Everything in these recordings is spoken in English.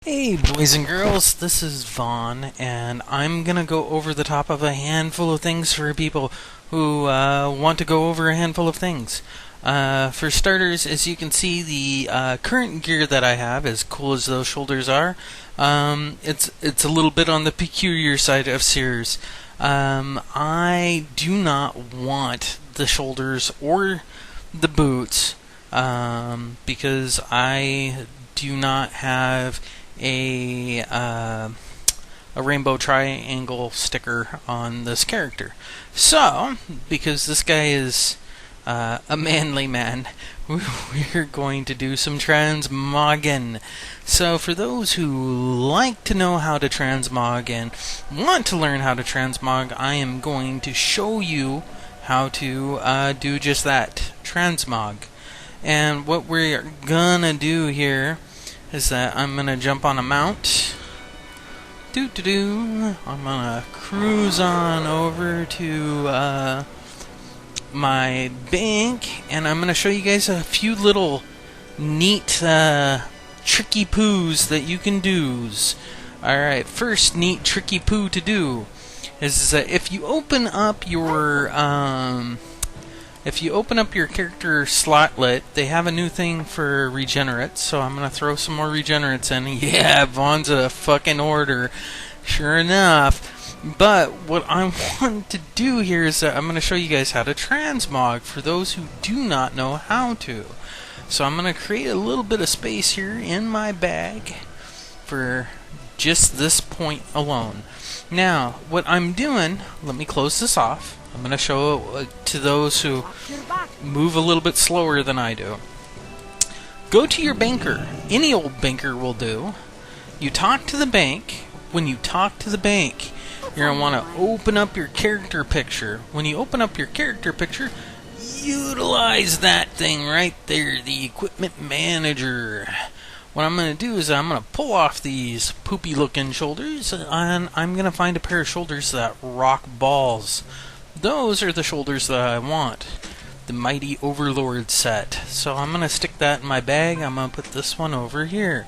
Hey boys and girls, this is Vaughn, and I'm gonna go over the top of a handful of things for people who want to go over a handful of things. For starters, as you can see, the current gear that I have, as cool as those shoulders are, it's a little bit on the peculiar side of Sears. I do not want the shoulders or the boots because I do not have a rainbow triangle sticker on this character. So, because this guy is a manly man, we're going to do some transmogging. So, for those who like to know how to transmog and want to learn how to transmog, I am going to show you how to do just that, transmog. And what we're gonna do here is that I'm gonna jump on a mount. I'm gonna cruise on over to my bank, and I'm gonna show you guys a few little neat tricky poos that you can do's. Alright, first neat tricky poo to do is that if you open up your character slotlet, they have a new thing for regenerates, so I'm going to throw some more regenerates in. Yeah, Vaughn's a fucking order, sure enough. But what I want to do here is that I'm going to show you guys how to transmog for those who do not know how to. So I'm going to create a little bit of space here in my bag for just this point alone. Now, what I'm doing, let me close this off. I'm going to show it to those who move a little bit slower than I do. Go to your banker. Any old banker will do. You talk to the bank. When you talk to the bank, you're going to want to open up your character picture. When you open up your character picture, utilize that thing right there, the equipment manager. What I'm going to do is I'm going to pull off these poopy looking shoulders, and I'm going to find a pair of shoulders that rock balls. Those are the shoulders that I want. The Mighty Overlord set. So I'm going to stick that in my bag. I'm going to put this one over here.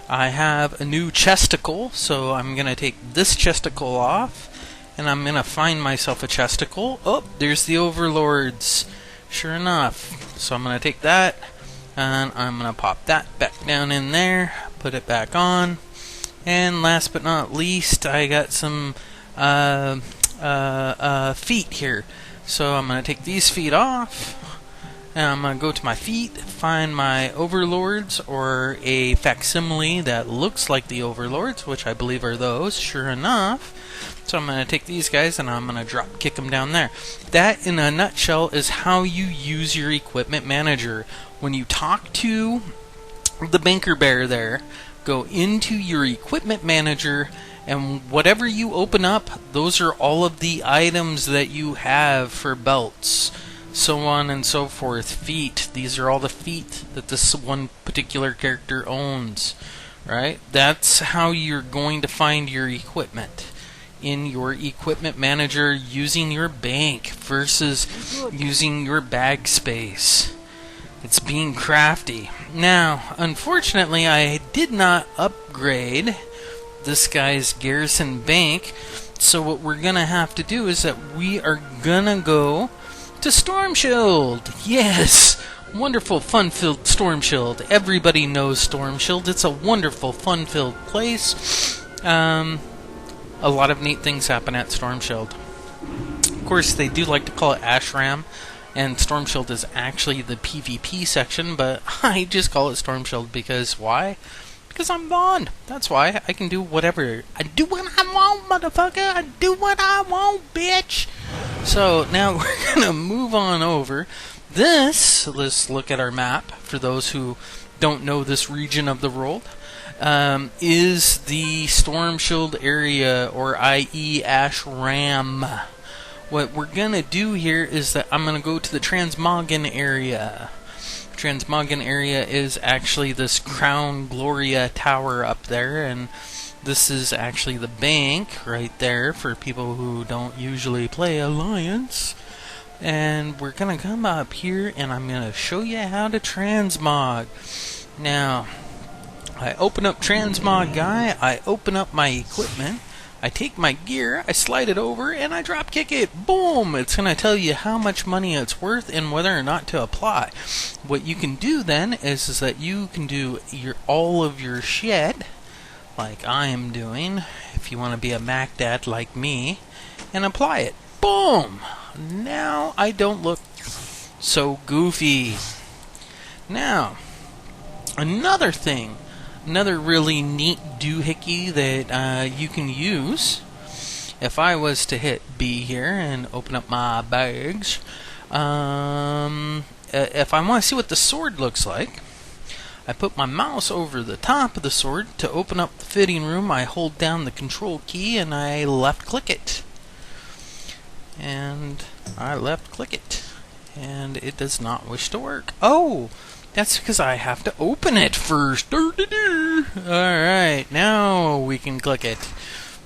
I have a new chesticle, so I'm going to take this chesticle off, and I'm going to find myself a chesticle. Oh, there's the Overlords. Sure enough. So I'm going to take that, and I'm going to pop that back down in there, put it back on. And last but not least, I got some feet here. So I'm going to take these feet off, and I'm going to go to my feet, find my Overlords, or a facsimile that looks like the Overlords, which I believe are those, sure enough. So I'm going to take these guys, and I'm going to drop kick them down there. That, in a nutshell, is how you use your equipment manager. When you talk to the banker bear there, go into your equipment manager, and whatever you open up, those are all of the items that you have for belts, so on and so forth. Feet, these are all the feet that this one particular character owns, right? That's how you're going to find your equipment in your equipment manager using your bank versus using your bag space. It's being crafty. Now, unfortunately, I did not upgrade this guy's garrison bank, so what we're gonna have to do is that we are gonna go to Storm Shield. Yes, wonderful fun-filled Storm Shield. Everybody knows Storm Shield. It's a wonderful fun-filled place. A lot of neat things happen at Storm Shield. Of course, they do like to call it Ashram, and Storm Shield is actually the PvP section, but I just call it Storm Shield because why? Because I'm Vaughn. That's why. I can do whatever. I do what I want, motherfucker. I do what I want, bitch. So now we're going to move on over. Let's look at our map for those who don't know this region of the world, is the Storm Shield area, or i.e. Ashram. What we're going to do here is that I'm going to go to the Transmoggen area. Tansmog area is actually this Crown Gloria tower up there, and this is actually the bank right there for people who don't usually play Alliance. And we're gonna come up here and I'm gonna show you how to transmog. Now, I open up Transmog guy, I open up my equipment, I take my gear, I slide it over, and I drop kick it. Boom! It's going to tell you how much money it's worth and whether or not to apply. What you can do then is that you can do all of your shit, like I am doing, if you want to be a Mac dad like me, and apply it. Boom! Now I don't look so goofy. Now, another thing, another really neat doohickey that you can use, if I was to hit B here and open up my bags, if I want to see what the sword looks like, I put my mouse over the top of the sword. To open up the fitting room, I hold down the control key and I left click it. And I left click it. And it does not wish to work. Oh! That's because I have to open it first. Alright, now we can click it.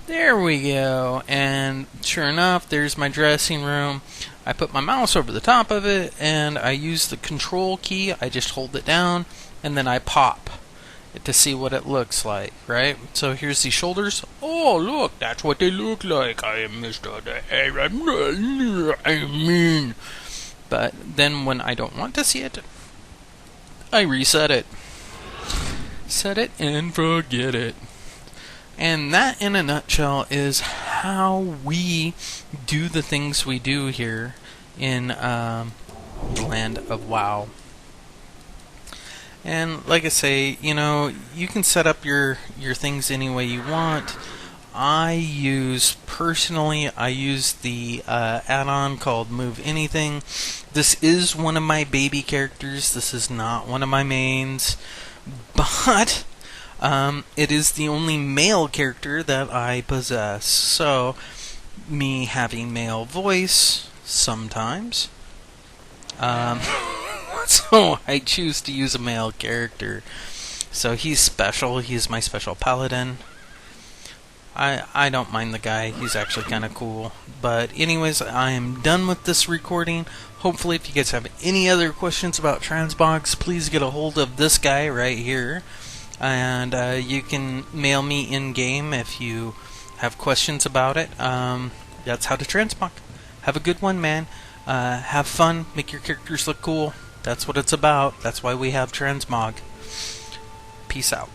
There we go. And sure enough, there's my dressing room. I put my mouse over the top of it, and I use the control key. I just hold it down, and then I pop to see what it looks like, right? So here's the shoulders. Oh, look, that's what they look like. I am Mr. I mean. But then when I don't want to see it, I reset it. Set it and forget it. And that, in a nutshell, is how we do the things we do here in the land of WoW. And like I say, you know, you can set up your things any way you want. Personally, I use the add-on called Move Anything. This is one of my baby characters. This is not one of my mains. But it is the only male character that I possess. So, me having male voice sometimes. So I choose to use a male character. So he's special. He's my special paladin. I don't mind the guy. He's actually kind of cool. But anyways, I am done with this recording. Hopefully, if you guys have any other questions about transmogs, please get a hold of this guy right here. And you can mail me in-game if you have questions about it. That's how to transmog. Have a good one, man. Have fun. Make your characters look cool. That's what it's about. That's why we have transmog. Peace out.